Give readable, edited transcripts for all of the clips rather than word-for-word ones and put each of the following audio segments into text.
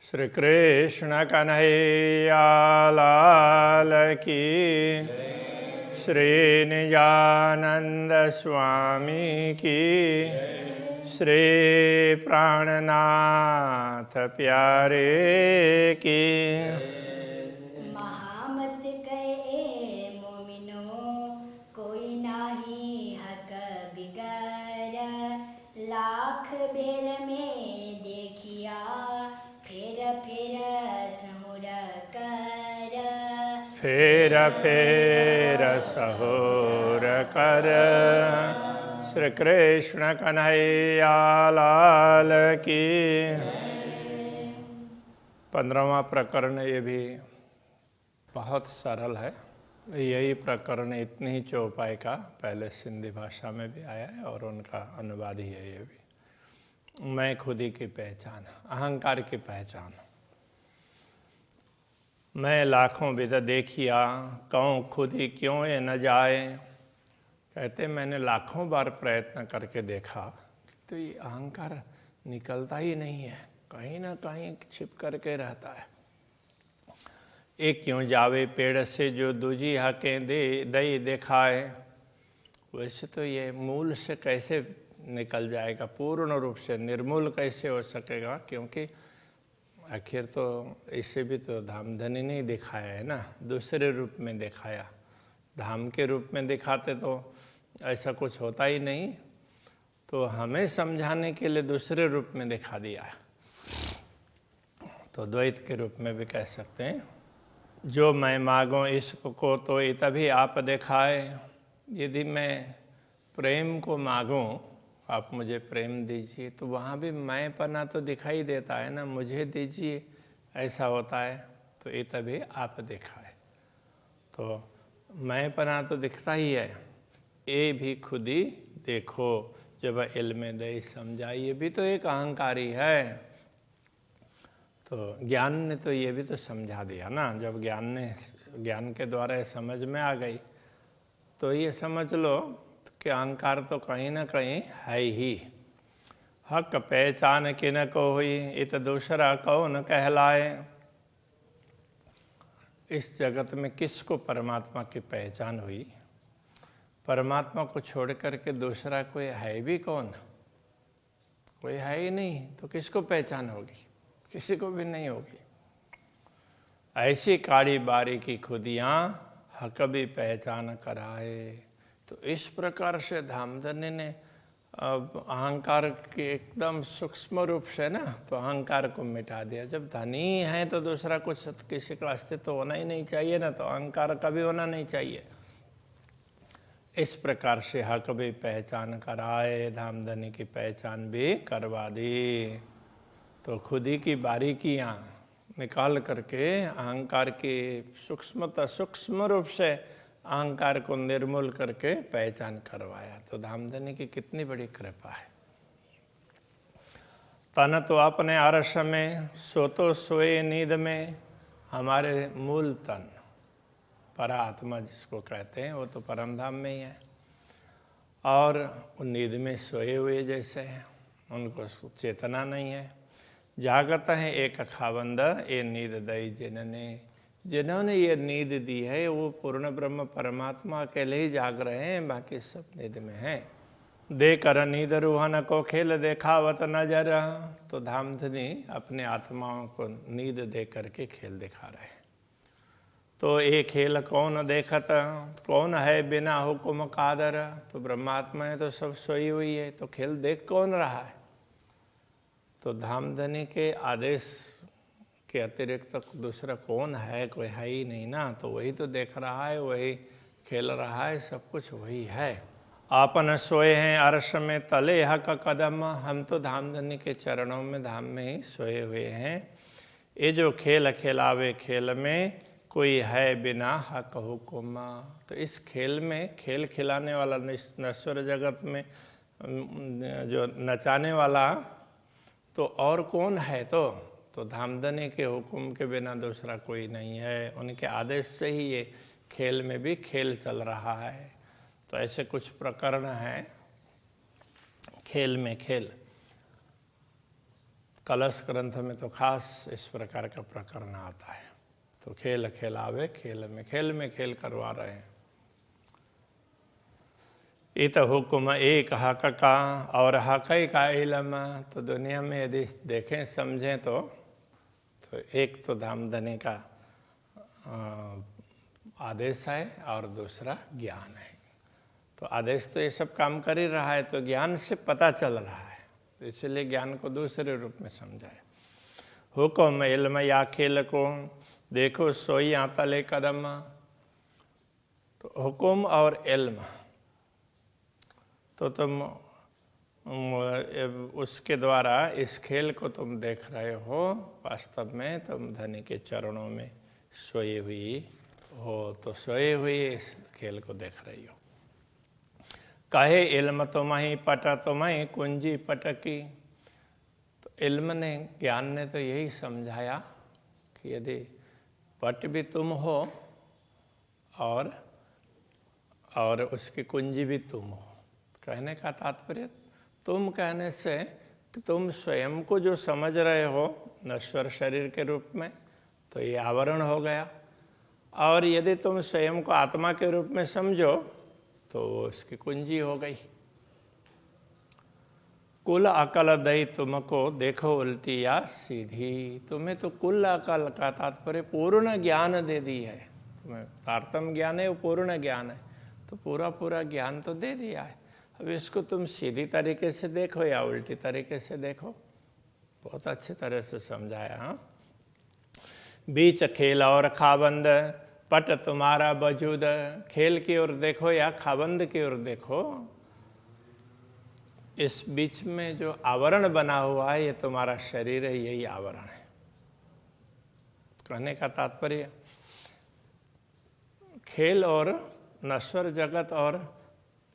श्री कृष्ण कन्हैया लाल की, श्री निजानंद स्वामी की, श्री प्राणनाथ प्यारे की। महामत कहे मोमिनो कोई नाही हक बिगर, लाख बेर में देखिया फेर फेर सहुर कर। फेर फेर सहुर कर। श्री कृष्ण कन्हैया लाल की। 15वां प्रकरण ये भी बहुत सरल है। यही प्रकरण इतनी ही चौपाई का पहले सिंधी भाषा में भी आया है और उनका अनुवाद ही है ये भी। मैं खुदी की पहचान, अहंकार की पहचान। मैं लाखों विध देखिया, कहूँ खुदी क्यों ये न जाए। कहते मैंने लाखों बार प्रयत्न करके देखा तो ये अहंकार निकलता ही नहीं है, कहीं ना कहीं छिप करके रहता है। एक क्यों जावे पेड़ से जो दूजी हकें दई दिखाए। वैसे तो ये मूल से कैसे निकल जाएगा, पूर्ण रूप से निर्मूल कैसे हो सकेगा, क्योंकि आखिर तो इसे भी तो धामधनी नहीं दिखाया है ना, दूसरे रूप में दिखाया। धाम के रूप में दिखाते तो ऐसा कुछ होता ही नहीं, तो हमें समझाने के लिए दूसरे रूप में दिखा दिया है। तो द्वैत के रूप में भी कह सकते हैं। जो मैं मांगूं इश्क को तो ये तभी आप दिखाए। यदि मैं प्रेम को मांगूं, आप मुझे प्रेम दीजिए, तो वहाँ भी मैं पना तो दिखाई देता है ना, मुझे दीजिए ऐसा होता है, तो ये तभी आप दिखाए। तो मैं पना तो दिखता ही है, ये भी खुद ही देखो जब इल्म दे समझाइए, भी तो एक अहंकारी है। तो ज्ञान ने तो ये भी तो समझा दिया ना, जब ज्ञान के द्वारा ये समझ में आ गई, तो ये समझ लो कि अहंकार तो कहीं ना कहीं है ही। हक पहचान किन को हुई, इत दूसरा कौन कहलाए। इस जगत में किसको परमात्मा की पहचान हुई? परमात्मा को छोड़ करके दूसरा कोई है भी कौन? कोई है ही नहीं, तो किसको पहचान होगी? किसी को भी नहीं होगी। ऐसी काड़ी बारी की खुदियाँ हक भी पहचान कराए। तो इस प्रकार से धामधनी ने अब अहंकार के एकदम सूक्ष्म रूप से ना, तो अहंकार को मिटा दिया। जब धनी है तो दूसरा कुछ किसी का अस्तित्व होना ही नहीं चाहिए ना, तो अहंकार कभी होना नहीं चाहिए। इस प्रकार से हक भी पहचान कराए, धामधनी की पहचान भी करवा दी। तो खुद ही की बारीकियाँ निकाल करके अहंकार की सूक्ष्म रूप से अहंकार को निर्मूल करके पहचान करवाया। तो धामधनी की कितनी बड़ी कृपा है। तन तो अपने अरस में, सो तो सोए नींद में। हमारे मूल तन परात्मा जिसको कहते हैं, वो तो परम धाम में ही है, और नींद में सोए हुए जैसे हैं, उनको चेतना नहीं है। जागत है एक खावंद, ये नींद दई जिन्होंने ये नींद दी है वो पूर्ण ब्रह्म परमात्मा अकेले ही जाग रहे हैं, बाकी सब नींद में हैं। दे कर नींद रूहन को खेल देखावत नजर। तो धामधनी अपने आत्माओं को नींद दे करके खेल दिखा रहे हैं। तो ये खेल कौन देखत, कौन है बिना हुक्म कादर। तो ब्रह्मात्मा है तो सब सोई हुई है, तो खेल देख कौन रहा है? तो धामधनी के आदेश के अतिरिक्त तो दूसरा कौन है? कोई है ही नहीं ना। तो वही तो देख रहा है, वही खेल रहा है, सब कुछ वही है। आपन सोए हैं अर्श में तले हक कदम। हम तो धामधनी के चरणों में धाम में ही सोए हुए हैं। ये जो खेल खिलावे खेल में, कोई है बिना हक हुक्म। तो इस खेल में, खेल खिलाने वाला नश्वर जगत में जो नचाने वाला, तो और कौन है? तो धामधनी के हुक्म के बिना दूसरा कोई नहीं है। उनके आदेश से ही ये खेल में भी खेल चल रहा है। तो ऐसे कुछ प्रकरण हैं खेल में खेल। कलश ग्रंथ में तो खास इस प्रकार का प्रकरण आता है। तो खेल खेलावे खेल में खेल करवा रहे हैं। इत हुक्म एक हक का और हक का इलम। तो दुनिया में यदि देखें समझें तो एक तो धामधनी का आदेश है और दूसरा ज्ञान है। तो आदेश तो ये सब काम कर ही रहा है, तो ज्ञान से पता चल रहा है, तो इसलिए ज्ञान को दूसरे रूप में समझाए। हुक्म इल्म या खेल को देखो सोई तले कदम। तो हुक्म और इल्म तो तुम उसके द्वारा इस खेल को तुम देख रहे हो, वास्तव में तुम धनी के चरणों में सोई हुई हो, तो सोए हुए इस खेल को देख रही हो। कहे इल्म तुम्हें पट तुम्हें कुंजी पटकी। तो इल्म ने, ज्ञान ने तो यही समझाया कि यदि पट भी तुम हो और उसकी कुंजी भी तुम हो। कहने का तात्पर्य, तुम कहने से कि तुम स्वयं को जो समझ रहे हो नश्वर शरीर के रूप में, तो ये आवरण हो गया। और यदि तुम स्वयं को आत्मा के रूप में समझो तो उसकी कुंजी हो गई। कुल अकल दई तुमको देखो उल्टी या सीधी। तुम्हें तो कुल अकल का तात्पर्य पूर्ण ज्ञान दे दी है। तुम्हें तारतम ज्ञान है, वो पूर्ण ज्ञान है, तो पूरा ज्ञान तो दे दिया है। अब इसको तुम सीधी तरीके से देखो या उल्टी तरीके से देखो। बहुत अच्छी तरह से समझाया। हाँ, बीच खेल और खाबंद पट तुम्हारा वजूद। खेल की ओर देखो या खाबंद की ओर देखो, इस बीच में जो आवरण बना हुआ है ये तुम्हारा शरीर है, यही आवरण है। कहने का तात्पर्य, खेल और नश्वर जगत और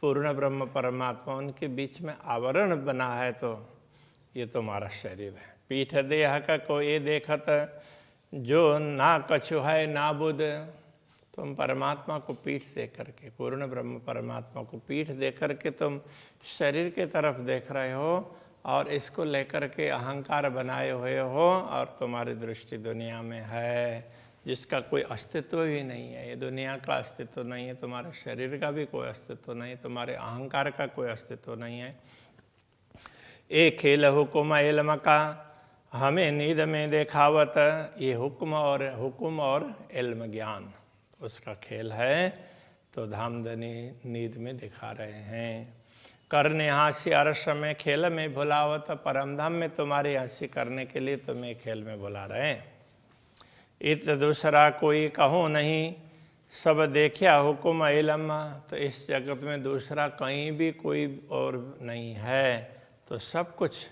पूर्ण ब्रह्म परमात्मा, उनके बीच में आवरण बना है, तो ये तुम्हारा शरीर है। पीठ देह का को ये देखत जो ना कछु है ना बुध। तुम परमात्मा को पीठ दे करके, पूर्ण ब्रह्म परमात्मा को पीठ दे करके तुम शरीर के तरफ देख रहे हो और इसको लेकर के अहंकार बनाए हुए हो, और तुम्हारी दृष्टि दुनिया में है जिसका कोई अस्तित्व ही नहीं है। ये दुनिया का अस्तित्व नहीं है, तुम्हारे शरीर का भी कोई अस्तित्व नहीं, तुम्हारे अहंकार का कोई अस्तित्व नहीं है। एक खेल हुक्म इल्म का हमें नींद में देखावत। ये हुक्म और इल्म ज्ञान उसका खेल है, तो धामधनी नींद में दिखा रहे हैं। करने हास्य अर्श में खेल में भुलावत। परम धाम में तुम्हारी हंसी करने के लिए तुम्हें खेल में बुला रहे हैं। इत दूसरा कोई कहो नहीं सब देखिया हुक्म इल्म। तो इस जगत में दूसरा कहीं भी कोई और नहीं है, तो सब कुछ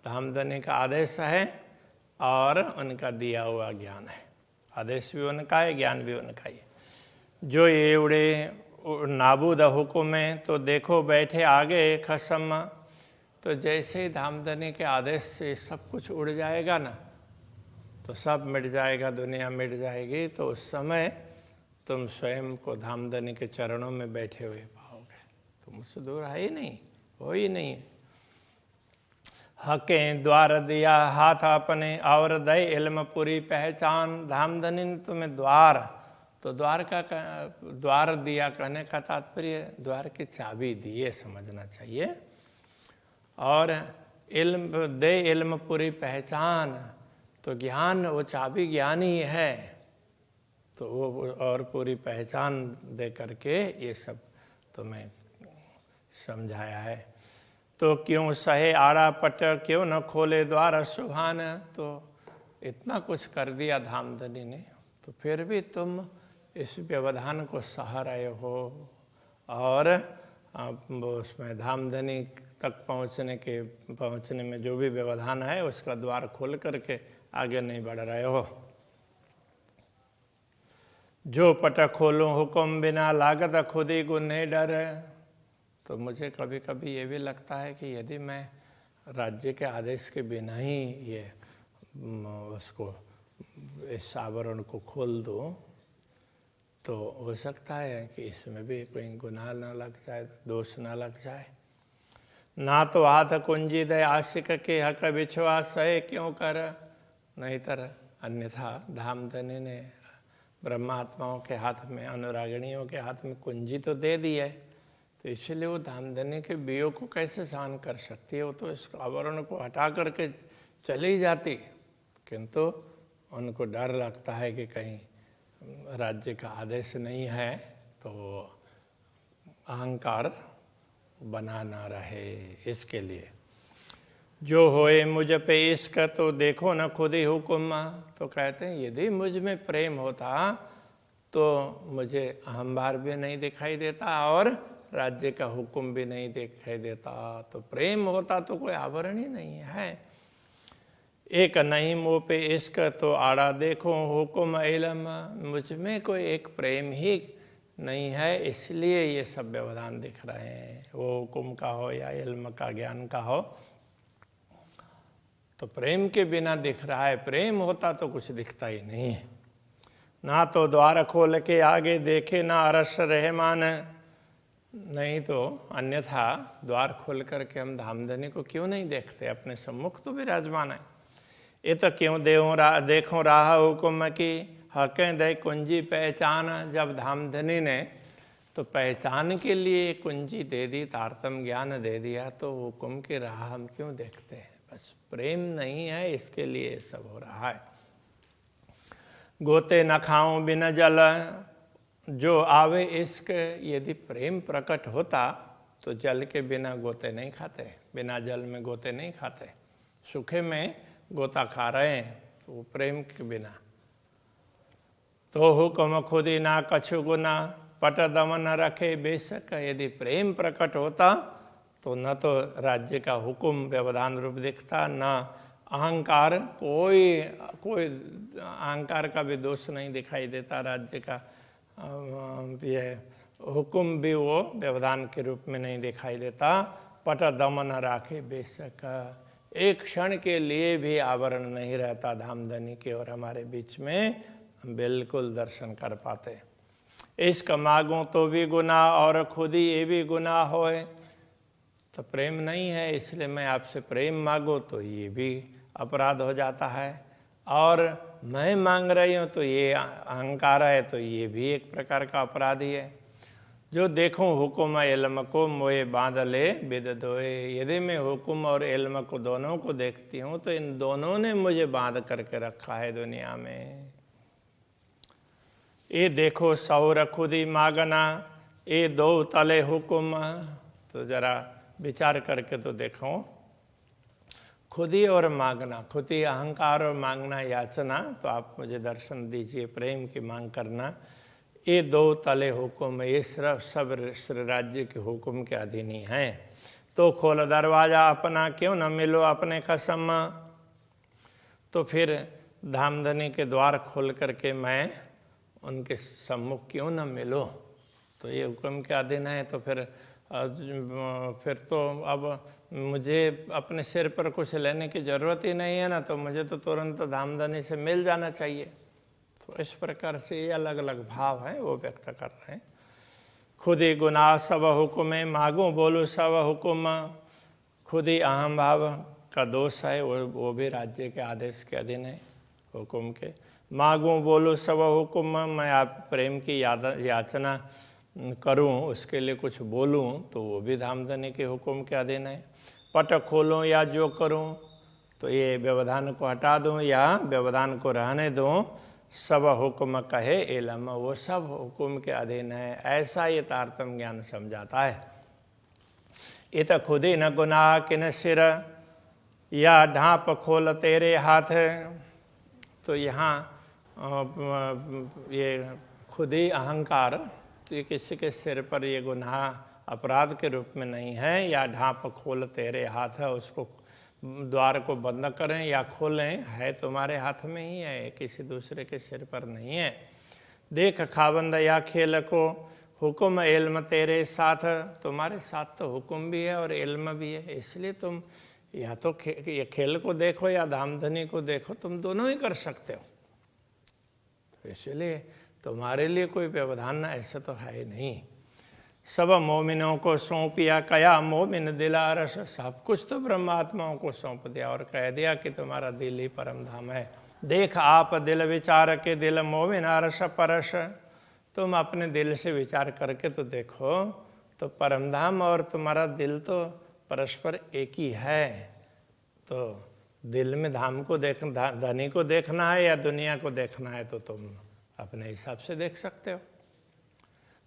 धामधनी का आदेश है और उनका दिया हुआ ज्ञान है। आदेश भी उनका है, ज्ञान भी उनका ही है। जो ये उड़े नाबूद हुक्म है, तो देखो बैठे आगे खसम। तो जैसे ही धामधनी के आदेश से सब कुछ उड़ जाएगा ना, तो सब मिट जाएगा, दुनिया मिट जाएगी, तो उस समय तुम स्वयं को धामधनी के चरणों में बैठे हुए पाओगे। तुम उससे दूर है ही नहीं, हो ही नहीं। हकें द्वार दिया हाथ अपने और दे इल्म पूरी पहचान। धामधनी ने तुम्हें द्वार, तो द्वार दिया कहने का तात्पर्य द्वार की चाबी दी, ये समझना चाहिए। और इल्म दे इल्म पूरी पहचान, तो ज्ञान, वो चाबी ज्ञान ही है, तो वो और पूरी पहचान दे करके ये सब तुम्हें समझाया है। तो क्यों सहे आड़ा पट क्यों न खोले द्वार सुभान। तो इतना कुछ कर दिया धामधनी ने, तो फिर भी तुम इस व्यवधान को सह रहे हो, और उसमें धामधनी तक पहुँचने में जो भी व्यवधान है उसका द्वार खोल करके आगे नहीं बढ़ रहे हो। जो पट खोलूं हुक्म बिना लागत खुद ही गुन्हे डर। तो मुझे कभी कभी ये भी लगता है कि यदि मैं राज्य के आदेश के बिना ही ये उसको, इस आवरण को खोल दूं, तो हो सकता है कि इसमें भी कोई गुनाह ना लग जाए, दोष ना लग जाए। ना तो हाथ कुंजी दे आशिक के हक विश्वास है क्यों कर, नहीं तर अन्यथा धामधनी ने ब्रह्मात्माओं के हाथ में, अनुरागिणियों के हाथ में कुंजी तो दे दी है, तो इसलिए वो धामधनी के वियोग को कैसे सहन कर सकती है। वो तो इस आवरण को हटा करके चली जाती, किंतु उनको डर लगता है कि कहीं राज्य का आदेश नहीं है तो अहंकार बना ना रहे, इसके लिए। जो होए मुझ पे इश्क तो देखो न खुद ही हुक्म, तो कहते हैं यदि मुझ में प्रेम होता तो मुझे अहंभार भी नहीं दिखाई देता और राज्य का हुक्म भी नहीं दिखाई देता। तो प्रेम होता तो कोई आवरण ही नहीं है। एक नहीं मुँह पे इश्क तो आड़ा देखो हुक्म इल्म, मुझ में कोई एक प्रेम ही नहीं है, इसलिए ये सब व्यवधान दिख रहे हैं, वो हुक्म का हो या इल्म का, ज्ञान का हो, तो प्रेम के बिना दिख रहा है। प्रेम होता तो कुछ दिखता ही नहीं है। ना तो द्वार खोल के आगे देखे ना अरस रहमान, नहीं तो अन्यथा द्वार खोल करके हम धामधनी को क्यों नहीं देखते, अपने सम्मुख तो विराजमान है। ये तो क्यों देखो राह हुक्म की हकें दे कुंजी पहचान, जब धामधनी ने तो पहचान के लिए कुंजी दे दी, तारतम ज्ञान दे दिया, तो हुक्म की राह हम क्यों देखते हैं। बस प्रेम नहीं है, इसके लिए सब हो रहा है। गोते न खाऊं बिना जल जो आवे इश्क, यदि प्रेम प्रकट होता तो जल के बिना गोते नहीं खाते, बिना जल में गोते नहीं खाते। सूखे में गोता खा रहे हैं तो वो प्रेम के बिना। तो हुक्म खुद ही ना कछु गुना पट दमन रखे बेशक, यदि प्रेम प्रकट होता तो न तो राज्य का हुक्म व्यवधान रूप दिखता, न अहंकार, कोई अहंकार का भी दोष नहीं दिखाई देता, राज्य का ये हुक्म भी वो व्यवधान के रूप में नहीं दिखाई देता। पट दमन राखे बेशक, एक क्षण के लिए भी आवरण नहीं रहता धामधनी के और हमारे बीच में, हम बिल्कुल दर्शन कर पाते। इश्क मांगो तो भी गुनाह और खुद ही ये भी गुनाह होए, तो प्रेम नहीं है इसलिए मैं आपसे प्रेम मांगो तो ये भी अपराध हो जाता है, और मैं मांग रही हूँ तो ये अहंकार है, तो ये भी एक प्रकार का अपराध ही है। जो देखूं हुक्म इल्म को मोए बांध ले बिद दोए, यदि मैं हुक्म और इल्म को दोनों को देखती हूँ तो इन दोनों ने मुझे बांध करके रखा है दुनिया में। ये देखो सौर खुदी मागना ये दो तले हुक्म, तो जरा विचार करके तो देखो, खुदी और मांगना, खुदी अहंकार और मांगना याचना, तो आप मुझे दर्शन दीजिए, प्रेम की मांग करना, ये दो तले हुक्म, ये सिर्फ सब श्री राज्य के हुक्म के अधीन ही हैं। तो खोल दरवाजा अपना क्यों न मिलो अपने कसम, तो फिर धामधनी के द्वार खोल करके मैं उनके सम्मुख क्यों न मिलो, तो ये हुक्म के अधीन है। तो फिर तो अब मुझे अपने सिर पर कुछ लेने की जरूरत ही नहीं है ना, तो मुझे तो तुरंत धामधनी से मिल जाना चाहिए। तो इस प्रकार से ये अलग अलग भाव है वो व्यक्त कर रहे हैं। खुद ही गुनाह सब हुक्म मांगू बोलू सब हुक्म, खुद ही अहम भाव का दोष है, वो भी राज्य के आदेश के अधीन है, हुक्म के। मांगू बोलू सब हुक्म, मैं आप प्रेम की याचना करूं, उसके लिए कुछ बोलूं, तो वो भी धामधनी के हुक्म के अधीन है। पट खोलूं या जो करूं, तो ये व्यवधान को हटा दूं या व्यवधान को रहने दूं, सब हुक्म कहे इल्म, वो सब हुक्म के अधीन है, ऐसा ये तारतम ज्ञान समझाता है। ये तो खुद ही न गुनाह किन सिर या ढांप खोल तेरे हाथ, तो यहाँ ये खुद ही अहंकार, तो ये किसी के सिर पर ये गुनाह अपराध के रूप में नहीं है, या ढांप खोल तेरे हाथ है, उसको द्वार को बंद करें या खोलें, है तुम्हारे हाथ में ही है, किसी दूसरे के सिर पर नहीं है। देख खाबंद या खेल को हुक्म इल्म तेरे साथ, तुम्हारे साथ तो हुक्म भी है और इल्म भी है, इसलिए तुम या तो ये खेल को देखो या धामधनी को देखो, तुम दोनों ही कर सकते हो। तो इसलिए तुम्हारे लिए कोई व्यवधान ऐसा तो है ही नहीं। सब मोमिनों को सौंपिया कया मोमिन दिला रस, सब कुछ तो ब्रह्मात्माओं को सौंप दिया और कह दिया कि तुम्हारा दिल ही परम धाम है। देख आप दिल विचार के दिल मोमिन रस परस, तुम अपने दिल से विचार करके तो देखो, तो परम धाम और तुम्हारा दिल तो परस्पर एक ही है। तो दिल में धाम को धनी को देखना है या दुनिया को देखना है, तो तुम अपने हिसाब से देख सकते हो।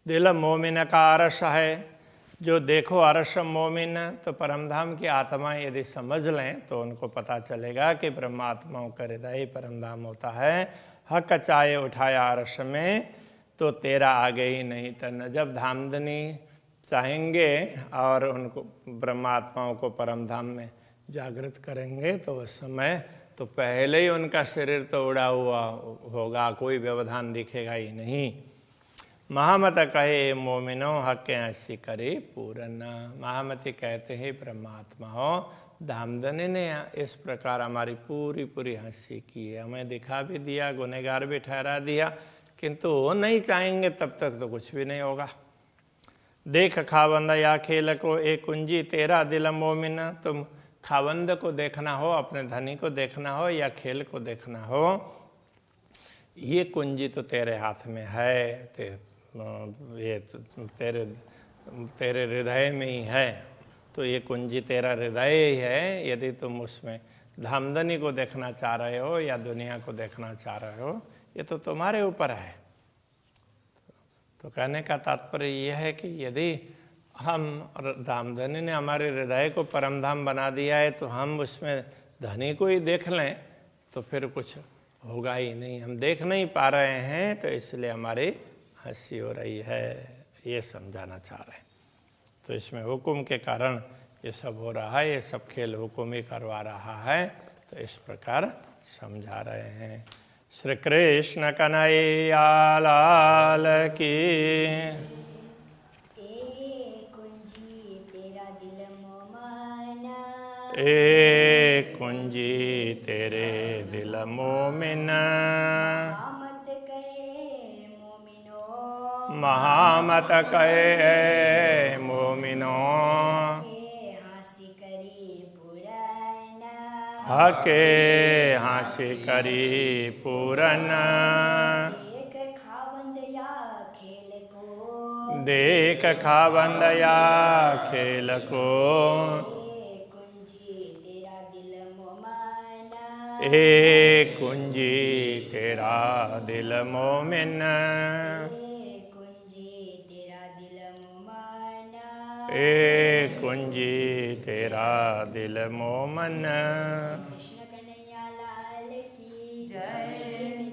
दिल मोमिन का अरस है, जो देखो अरस मोमिन, तो परमधाम की आत्मा यदि समझ लें तो उनको पता चलेगा कि ब्रह्मात्माओं का हृदय ही परमधाम होता है। हक चाहे उठाया अरस में, तो तेरा आगे ही नहीं तन। जब धामधनी चाहेंगे और उनको ब्रह्मात्माओं को परमधाम में जागृत करेंगे, तो उस समय तो पहले ही उनका शरीर तो उड़ा हुआ होगा, कोई व्यवधान दिखेगा ही नहीं। महामत कहे मोमिनो हक ऐसी करे पूरन। महामती कहते हैं ब्रह्मात्मा हो, धामधनी ने इस प्रकार हमारी पूरी पूरी हंसी की है, हमें दिखा भी दिया, गुनहगार भी ठहरा दिया, किंतु वो नहीं चाहेंगे तब तक तो कुछ भी नहीं होगा। देख खावंद या खेल को एक कुंजी तेरा दिल मोमिन, तुम खावंद को देखना हो, अपने धनी को देखना हो या खेल को देखना हो, ये कुंजी तो तेरे हाथ में है, ये तेरे हृदय में ही है। तो ये कुंजी तेरा हृदय ही है। यदि तुम उसमें धामधनी को देखना चाह रहे हो या दुनिया को देखना चाह रहे हो, ये तो तुम्हारे ऊपर है। तो कहने का तात्पर्य यह है कि यदि हम धामधनी ने हमारे हृदय को परमधाम बना दिया है, तो हम उसमें धनी को ही देख लें तो फिर कुछ होगा ही नहीं। हम देख नहीं पा रहे हैं, तो इसलिए हमारी हंसी हो रही है, ये समझाना चाह रहे हैं। तो इसमें हुक्म के कारण ये सब हो रहा है, ये सब खेल हुक्म ही करवा रहा है, तो इस प्रकार समझा रहे हैं। श्री कृष्ण कन्हैया लाल की। ए कुंजी तेरे दिल मोमिन, महामत कहे मोमिनो, हके हासि करी पूरन। देख खावंद या खेल को, ए कुंजी तेरा दिल मोमिन, ए कुंजी तेरा दिल मोमन। कृष्ण कन्हैया लाल की जय।